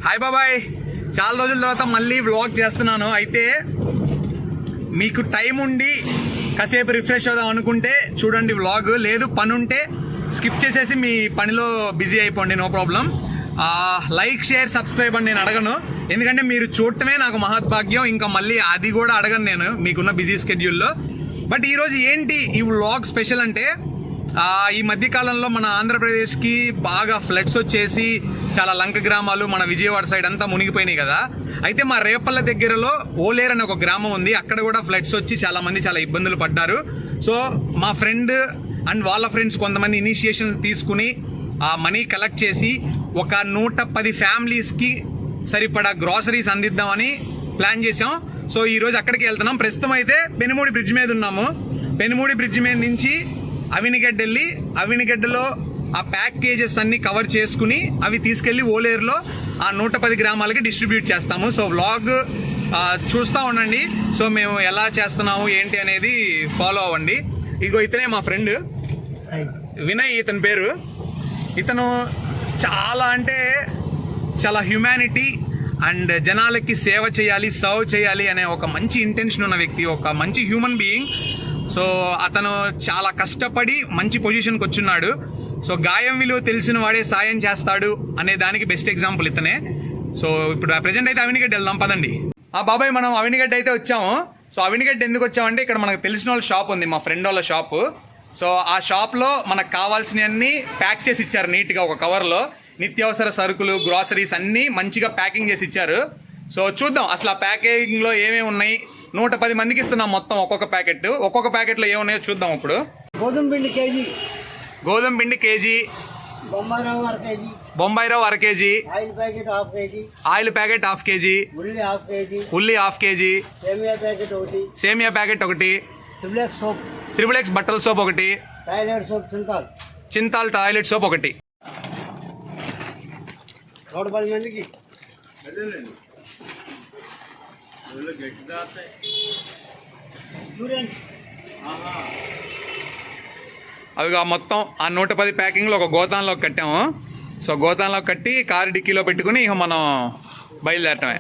Hi బాబాయ్, చాలా రోజుల తర్వాత మళ్ళీ వ్లాగ్ చేస్తున్నాను. అయితే మీకు టైం ఉండి కాసేపు రిఫ్రెష్ అవుదాం అనుకుంటే చూడండి వ్లాగ్, లేదు పని ఉంటే స్కిప్ చేసేసి మీ పనిలో బిజీ అయిపోండి, no problem. Like share subscribe అని నేను అడగను, ఎందుకంటే మీరు చూడటమే నాకు మహద్భాగ్యం. ఇంకా మళ్ళీ అది కూడా అడగను నేను మీకున్న బిజీ స్కెడ్యూల్లో. బట్ ఈరోజు ఏంటి ఈ వ్లాగ్ స్పెషల్ అంటే, ఈ మధ్యకాలంలో మన ఆంధ్రప్రదేశ్కి బాగా ఫ్లడ్స్ వచ్చేసి చాలా లంక గ్రామాలు మన విజయవాడ సైడ్ అంతా మునిగిపోయినాయి కదా. అయితే మా రేపల్ల దగ్గరలో ఓలేర్ అనే ఒక గ్రామం ఉంది, అక్కడ కూడా ఫ్లడ్స్ వచ్చి చాలా మంది చాలా ఇబ్బందులు పడ్డారు. సో మా ఫ్రెండ్ అండ్ వాళ్ళ ఫ్రెండ్స్ కొంతమంది ఇనిషియేషన్ తీసుకుని ఆ మనీ కలెక్ట్ చేసి ఒక 110 ఫ్యామిలీస్కి సరిపడా గ్రాసరీస్ అందిద్దామని ప్లాన్ చేసాం. సో ఈరోజు అక్కడికి వెళ్తున్నాం. ప్రస్తుతం అయితే పెనుమూడి బ్రిడ్జ్ మీద ఉన్నాము. పెనుమూడి బ్రిడ్జ్ మీద నుంచి అవినిగడ్డ వెళ్ళి అవినిగడ్డలో ఆ ప్యాకేజెస్ అన్ని కవర్ చేసుకుని అవి తీసుకెళ్లి ఓలేరులో ఆ 110 గ్రామాలకి డిస్ట్రిబ్యూట్ చేస్తాము. సో వ్లాగ్ చూస్తూ ఉండండి. సో మేము ఎలా చేస్తున్నాము ఏంటి అనేది ఫాలో అవ్వండి. ఇగో ఇతనే మా ఫ్రెండ్ వినయ్, ఇతని పేరు. ఇతను చాలా అంటే చాలా హ్యుమానిటీ అండ్ జనాలకి సేవ చేయాలి, సర్వ్ చేయాలి అనే ఒక మంచి ఇంటెన్షన్ ఉన్న వ్యక్తి, ఒక మంచి హ్యూమన్ బీయింగ్. సో అతను చాలా కష్టపడి మంచి పొజిషన్కి వచ్చున్నాడు. సో గాయం విలువ తెలిసిన వాడే సాయం చేస్తాడు అనే దానికి బెస్ట్ ఎగ్జాంపుల్ ఇతనే. సో ఇప్పుడు ప్రెజెంట్ అయితే అవినిగడ్డ వెళ్దాం పదండి. బాబాయ్, మనం అవినిగడ్డ అయితే వచ్చాము. సో అవినిగడ్డ ఎందుకు వచ్చామంటే ఇక్కడ మనకు తెలిసిన వాళ్ళ షాప్ ఉంది, మా ఫ్రెండ్ వాళ్ళ షాపు. సో ఆ షాప్లో మనకు కావాల్సినవన్నీ ప్యాక్ చేసి ఇచ్చారు నీట్గా ఒక కవర్లో. నిత్యావసర సరుకులు, గ్రాసరీస్ అన్నీ మంచిగా ప్యాకింగ్ చేసి ఇచ్చారు. సో చూద్దాం అసలు ఆ ప్యాకేజింగ్లో ఏమేమి ఉన్నాయి. 110 మందికి ఇస్తున్నాం మొత్తం ఒక్కొక్క ప్యాకెట్. ఒక్కొక్క ప్యాకెట్లో ఏమున్నాయో చూద్దాం ఇప్పుడు. గోధుమ పిండి కేజీ, బొంబాయి రవ్వ అర KG, oil packet half KG, ఉల్లి హాఫ్ కేజీ, సేమియా ప్యాకెట్ ఒకటి, త్రిబుల్ ఎక్స్ బట్టల సోప్ ఒకటి, చింతాల్ టాయిలెట్ సోప్ ఒకటి. 110 మందికి అవిగా మొత్తం ఆ 110 ప్యాకింగ్లో ఒక గోతాంలో కట్టాము. సో గోతాంలో కట్టి కారు డిక్కీలో పెట్టుకుని ఇక మనం బయలుదేరటమే.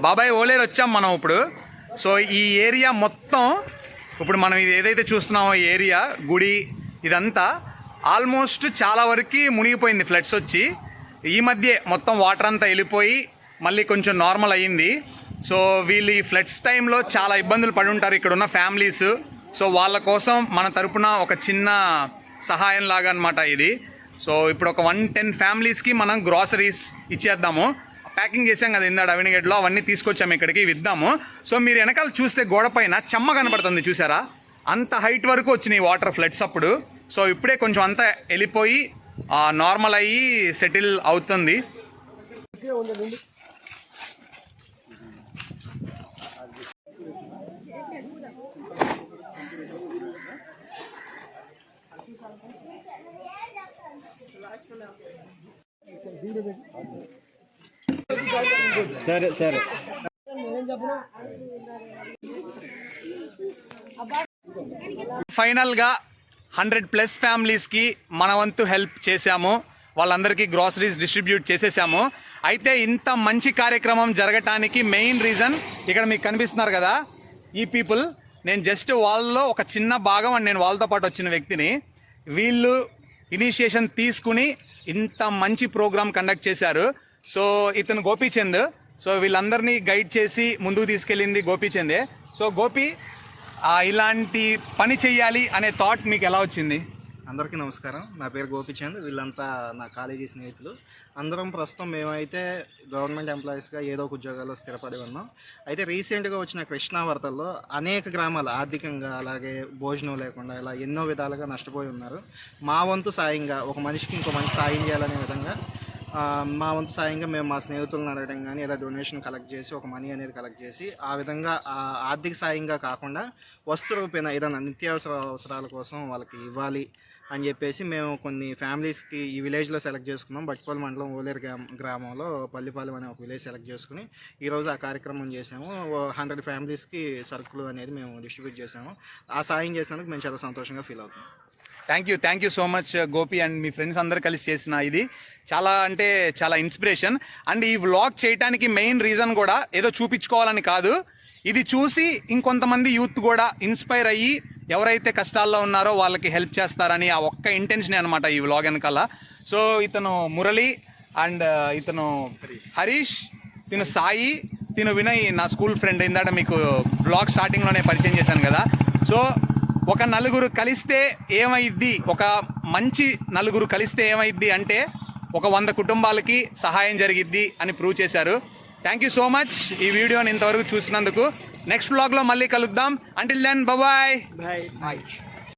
బాబాయ్ ఓలేరు వచ్చాం మనం ఇప్పుడు. సో ఈ ఏరియా మొత్తం ఇప్పుడు మనం ఇది ఏదైతే చూస్తున్నామో ఈ ఏరియా గుడి ఇదంతా ఆల్మోస్ట్ చాలా వరకు మునిగిపోయింది ఫ్లడ్స్ వచ్చి. ఈ మధ్య మొత్తం వాటర్ అంతా వెళ్ళిపోయి మళ్ళీ కొంచెం నార్మల్ అయ్యింది. సో వీళ్ళు ఈ ఫ్లడ్స్ టైంలో చాలా ఇబ్బందులు పడి ఉంటారు ఇక్కడ ఉన్న ఫ్యామిలీస్. సో వాళ్ళ కోసం మన తరపున ఒక చిన్న సహాయం లాగా అనమాట ఇది. సో ఇప్పుడు ఒక 110 ఫ్యామిలీస్కి మనం గ్రాసరీస్ ఇచ్చేద్దాము. ప్యాకింగ్ చేసాం కదా ఇందాడు అవినిగడ్డలో, అవన్నీ తీసుకొచ్చాము ఇక్కడికి ఇద్దాము. సో మీరు వెనకాల చూస్తే గోడ పైన చెమ్మ కనబడుతుంది చూసారా, అంత హైట్ వరకు వచ్చినాయి వాటర్ ఫ్లడ్స్ అప్పుడు. సో ఇప్పుడే కొంచెం అంతా వెళ్ళిపోయి నార్మల్ అయ్యి సెటిల్ అవుతుంది. సరే సరే. ఫైనల్గా 100+ ఫ్యామిలీస్కి మన వంతు హెల్ప్ చేశాము. వాళ్ళందరికీ గ్రాసరీస్ డిస్ట్రిబ్యూట్ చేసేసాము. అయితే ఇంత మంచి కార్యక్రమం జరగటానికి మెయిన్ రీజన్ ఇక్కడ మీకు కనిపిస్తున్నారు కదా ఈ పీపుల్. నేను జస్ట్ వాళ్ళలో ఒక చిన్న భాగం అని నేను వాళ్ళతో పాటు వచ్చిన వ్యక్తిని. వీళ్ళు ఇనిషియేషన్ తీసుకుని ఇంత మంచి ప్రోగ్రామ్ కండక్ట్ చేశారు. సో ఇతను గోపీచంద్. సో వీళ్ళందరినీ గైడ్ చేసి ముందుకు తీసుకెళ్ళింది గోపీచందే. సో గోపి, ఇలాంటి పని చెయ్యాలి అనే థాట్ మీకు ఎలా వచ్చింది? అందరికీ నమస్కారం. నా పేరు గోపీచంద్. వీళ్ళంతా నా కాలేజీ స్నేహితులు. అందరం ప్రస్తుతం మేమైతే గవర్నమెంట్ ఎంప్లాయీస్గా ఏదో ఒక ఉద్యోగాల్లో స్థిరపడి ఉన్నాం. అయితే రీసెంట్గా వచ్చిన కృష్ణా వరదల్లో అనేక గ్రామాలు ఆర్థికంగా అలాగే భోజనం లేకుండా ఇలా ఎన్నో విధాలుగా నష్టపోయి ఉన్నారు. మా వంతు సాయంగా ఒక మనిషికి ఇంకో మనిషి సాయం చేయాలనే విధంగా మా వంతు సాయంగా మేము మా స్నేహితులను అడగడం కానీ ఇలా డొనేషన్ కలెక్ట్ చేసి ఒక మనీ అనేది కలెక్ట్ చేసి ఆ విధంగా ఆర్థిక సాయంగా కాకుండా వస్తు రూపేణ ఏదైనా నిత్యావసర అవసరాల కోసం వాళ్ళకి ఇవ్వాలి అని చెప్పేసి మేము కొన్ని ఫ్యామిలీస్కి ఈ విలేజ్లో సెలెక్ట్ చేసుకున్నాం. బట్టిపల్లి మండలం ఓలేరు గ్రామంలో పల్లిపాలెం అనే ఒక విలేజ్ సెలెక్ట్ చేసుకుని ఈరోజు ఆ కార్యక్రమం చేసాము. 100 ఫ్యామిలీస్కి సరుకులు అనేది మేము డిస్ట్రిబ్యూట్ చేసాము. ఆ సాయం చేసినందుకు మేము చాలా సంతోషంగా ఫీల్ అవుతున్నాం. Thank you so much Gopi and me friends అందరు కలిసి చేసిన ఇది చాలా అంటే చాలా ఇన్స్పిరేషన్. అండ్ ఈ వ్లాగ్ చేయడానికి మెయిన్ రీజన్ కూడా ఏదో చూపించుకోవాలని కాదు, ఇది చూసి ఇంకొంతమంది యూత్ కూడా ఇన్స్పైర్ అయ్యి ఎవరైతే కష్టాల్లో ఉన్నారో వాళ్ళకి హెల్ప్ చేస్తారని ఆ ఒక్క ఇంటెన్షన్ అనమాట ఈ వ్లాగ్ వెనకాల. సో ఇతను మురళి అండ్ ఇతను హరీష్, తిను సాయి, తిను వినయ్ నా స్కూల్ ఫ్రెండ్. ఇందాక మీకు వ్లాగ్ స్టార్టింగ్లోనే పరిచయం చేశాను కదా. సో ఒక నలుగురు కలిస్తే ఏమైద్ది, ఒక మంచి నలుగురు కలిస్తే ఏమైద్ది అంటే ఒక 100 కుటుంబాలకి సహాయం జరిగిద్ది అని ప్రూవ్ చేశారు. థ్యాంక్ యూ సో మచ్ ఈ వీడియోని ఇంతవరకు చూసినందుకు. నెక్స్ట్ వ్లాగ్లో మళ్ళీ కలుద్దాం. Until then bye.